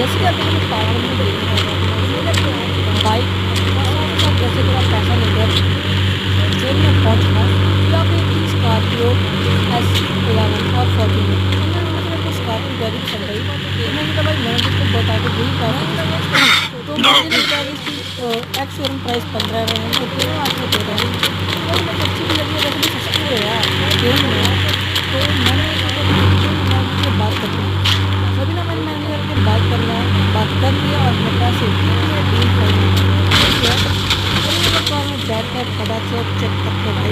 जैसे कि आपने मुझे पहाड़ में देखा होगा बाइक और साथ जैसे थोड़ा पैसा लेकर जेल में पहुंचना या फिर थी स्कॉर्पियो S11 और फॉर्च्यूनर तो मैंने मतलब को स्कॉर्पियो गाड़ी पसंद आई तो मैंने कहा भाई मैंने तुमको बता के यही कार सजेस्ट तो मुझे लगता है कि इसकी एक्स शोरूम प्राइस 15,000 है तो तीनों आपको दे रहे हैं तो भाई मेरे को अच्छी भी लगी है वैसे भी सस्ती है यार शोरूम में है तो मैंने सोचा कि क्यों ना मैं उनसे बात करता हूँ तभी ना मैंने मैनेजर के बात कर लिया और मेरे पास एक डील फाइनल ठीक है। तो मैंने कार में बैठ कर फटाक से चेक करके भाई